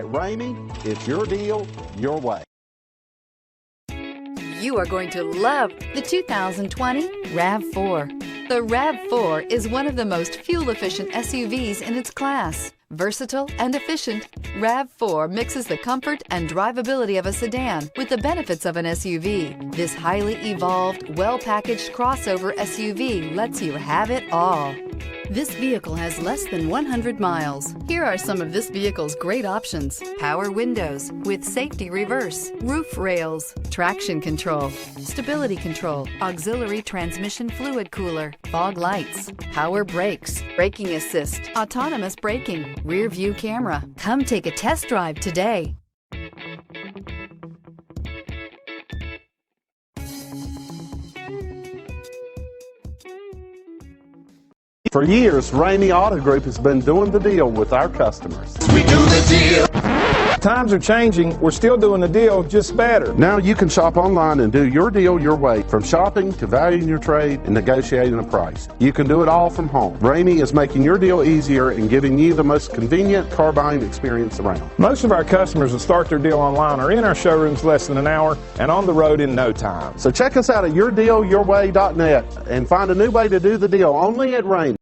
At Ramey, it's your deal, your way. You are going to love the 2020 RAV4. The RAV4 is one of the most fuel-efficient SUVs in its class. Versatile and efficient, RAV4 mixes the comfort and drivability of a sedan with the benefits of an SUV. This highly evolved, well-packaged crossover SUV lets you have it all. This vehicle has less than 100 miles. Here are some of this vehicle's great options: power windows with safety reverse, roof rails, traction control, stability control, auxiliary transmission fluid cooler, fog lights, power brakes, braking assist, autonomous braking, rear view camera. Come take a test drive today. For years, Ramey Auto Group has been doing the deal with our customers. We do the deal. Times are changing. We're still doing the deal, just better. Now you can shop online and do your deal your way, from shopping to valuing your trade and negotiating a price. You can do it all from home. Ramey is making your deal easier and giving you the most convenient car buying experience around. Most of our customers that start their deal online are in our showrooms less than an hour and on the road in no time. So check us out at yourdealyourway.net and find a new way to do the deal only at Ramey.